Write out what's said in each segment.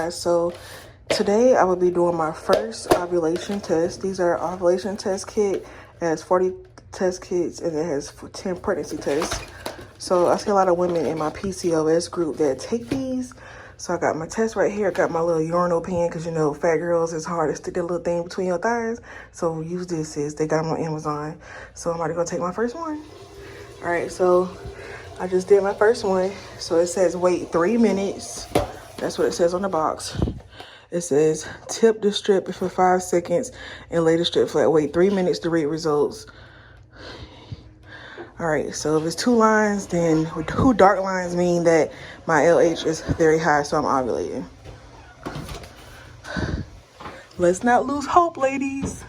guys, so today I will be doing my first ovulation test. These are ovulation test kit. It has 40 test kits and it has 10 pregnancy tests. So I see a lot of women in my PCOS group that take these. So I got my test right here. I got my little urinal pen because you know fat girls, it's hard to stick that little thing between your thighs. So use this, sis. They got them on Amazon. So I'm about to go take my first one. All right, so I just did my first one. So it says wait 3 minutes. That's what it says on the box. It says tip the strip for 5 seconds and lay the strip flat. Wait 3 minutes to read results. All right, so if it's 2 lines, then 2 dark lines mean that my LH is very high, so I'm ovulating. Let's not lose hope, ladies.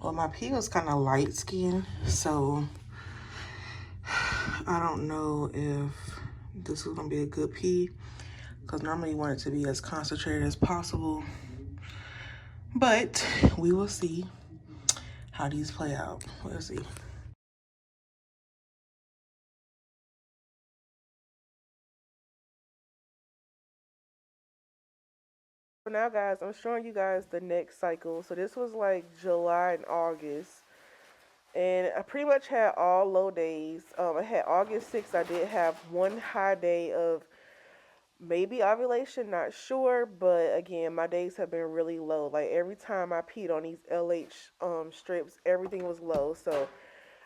Well, my pee was kind of light skinned, so I don't know if this is gonna be a good pee, because normally you want it to be as concentrated as possible. But we will see how these play out. We'll see. So now, guys, I'm showing you guys the next cycle. So this was like July and August. And I pretty much had all low days. I had August 6th. I did have one high day of maybe ovulation, not sure. But again, my days have been really low. Like every time I peed on these LH strips, everything was low. So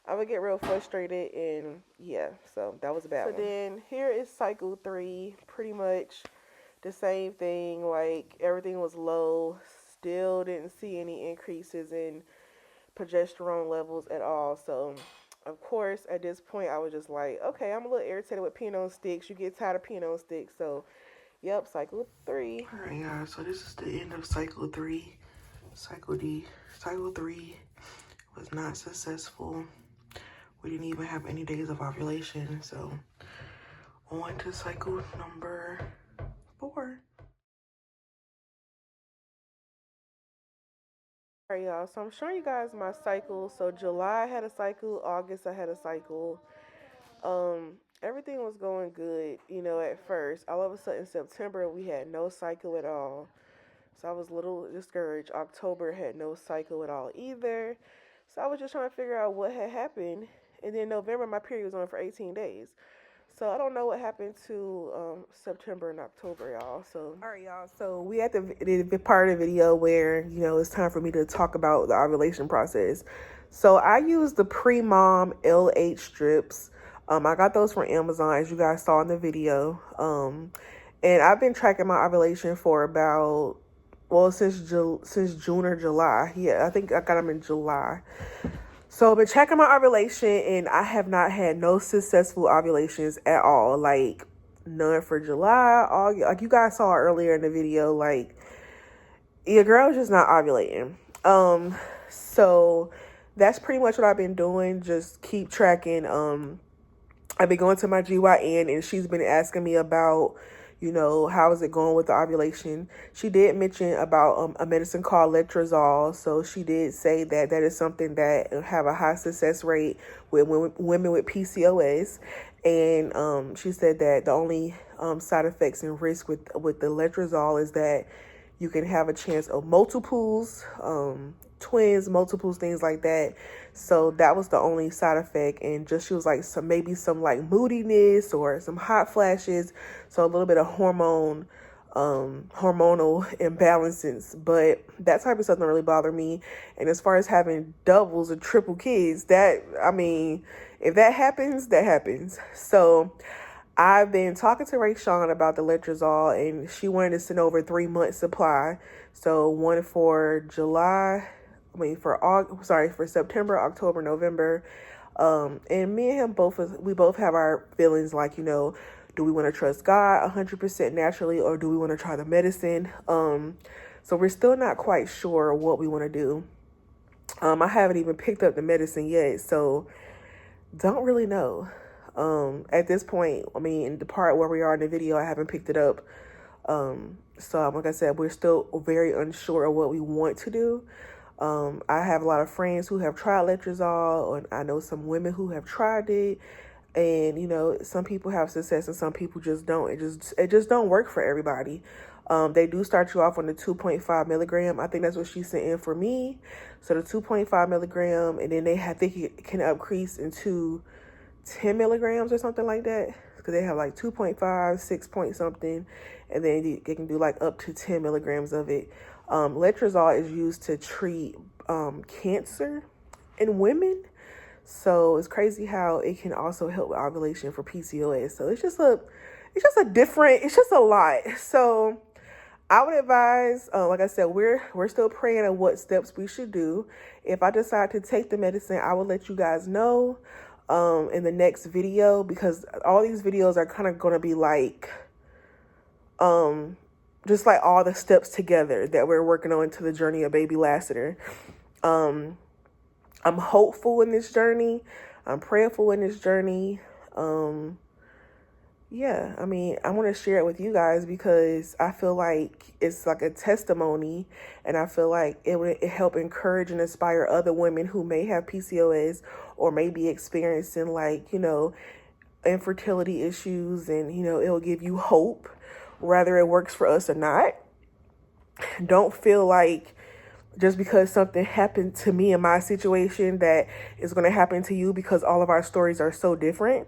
I would get real frustrated, and yeah, so that was a bad one. So then here is cycle 3, pretty much the same thing. Like everything was low. Still didn't see any increases in progesterone levels at all. So of course at this point I was just like, okay, I'm a little irritated with peeing on sticks. You get tired of peeing on sticks. So yep, cycle 3. All right, guys, so this is the end of cycle 3. Cycle 3 was not successful. We didn't even have any days of ovulation. So on to cycle number 4. All right, y'all, so I'm showing you guys my cycle. So July I had a cycle, August I had a cycle. Everything was going good, you know, at first. All of a sudden September we had no cycle at all. So I was a little discouraged. October had no cycle at all either. So I was just trying to figure out what had happened. And then November my period was on for 18 days. So I don't know what happened to September and October, y'all. So all right, y'all. So we at the part of the video where, you know, it's time for me to talk about the ovulation process. So I use the Pre-Mom LH strips. I got those from Amazon, as you guys saw in the video. And I've been tracking my ovulation for about, well, since June or July. Yeah, I think I got them in July. So I've been checking my ovulation, and I have not had no successful ovulations at all. Like, none for July, August. Like you guys saw earlier in the video, like, your girl's just not ovulating. So that's pretty much what I've been doing. Just keep tracking. I've been going to my GYN, and she's been asking me about, you know, how is it going with the ovulation. She did mention about a medicine called letrozole. So she did say that that is something that have a high success rate with women with PCOS. And she said that the only side effects and risk with the letrozole is that you can have a chance of multiples, twins, multiples, things like that. So that was the only side effect. And just she was like maybe some like moodiness or some hot flashes. So a little bit of hormone hormonal imbalances, but that type of stuff don't really bother me. And as far as having doubles or triple kids, that, I mean, if that happens, that happens. So I've been talking to Rayshawn about the letrozole, and she wanted to send over 3 months supply. So one for for September, October, November. And me and him we both have our feelings, like, do we want to trust God 100% naturally, or do we want to try the medicine? So we're still not quite sure what we want to do. I haven't even picked up the medicine yet, so don't really know. At this point, I mean, in the part where we are in the video, I haven't picked it up. So like I said, we're still very unsure of what we want to do. I have a lot of friends who have tried letrozole, and I know some women who have tried it. And, some people have success and some people just don't. It just don't work for everybody. They do start you off on the 2.5 milligram. I think that's what she sent in for me. So the 2.5 milligram, and then I think it can increase into 10 milligrams or something like that. Because they have like 2.5, 6 point something. And then they can do like up to 10 milligrams of it. Letrozole is used to treat cancer in women. So it's crazy how it can also help with ovulation for PCOS. So it's just a lot. So I would advise, like I said, we're still praying on what steps we should do. If I decide to take the medicine, I will let you guys know in the next video, because all these videos are kind of going to be like, just like all the steps together that we're working on to the journey of baby Lassiter. I'm hopeful in this journey. I'm prayerful in this journey. Yeah, I mean, I want to share it with you guys because I feel like it's like a testimony, and I feel like it would help encourage and inspire other women who may have PCOS or may be experiencing like, infertility issues, and, it will give you hope, whether it works for us or not. Don't feel like just because something happened to me in my situation that is going to happen to you, because all of our stories are so different.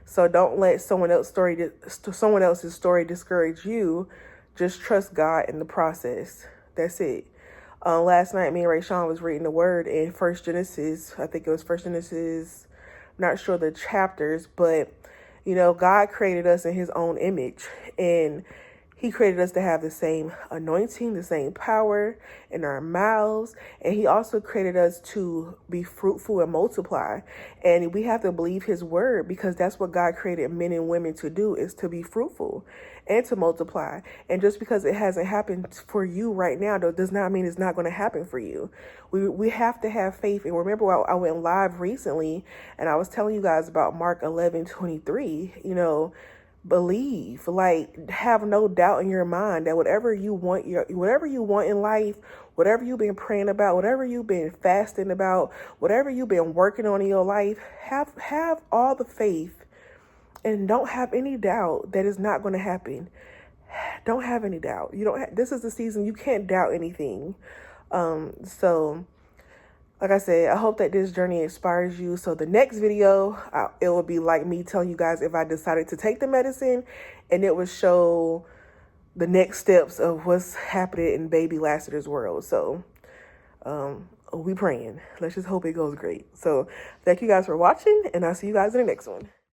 So don't let someone else's story discourage you. Just trust God in the process. That's it. Last night, me and Rayshawn was reading the word in First Genesis. I think it was First Genesis. I'm not sure the chapters, but God created us in his own image, and he created us to have the same anointing, the same power in our mouths. And he also created us to be fruitful and multiply. And we have to believe his word, because that's what God created men and women to do, is to be fruitful and to multiply. And just because it hasn't happened for you right now, though, does not mean it's not going to happen for you. We have to have faith. And remember, I went live recently and I was telling you guys about Mark 11:23, believe, like, have no doubt in your mind that whatever you want in life, whatever you've been praying about, whatever you've been fasting about, whatever you've been working on in your life, have all the faith and don't have any doubt that it's not going to happen. Don't have any doubt. This is the season you can't doubt anything. So like I said, I hope that this journey inspires you. So the next video, it will be like me telling you guys if I decided to take the medicine, and it will show the next steps of what's happening in baby Lassiter's world. So we praying. Let's just hope it goes great. So thank you guys for watching, and I'll see you guys in the next one.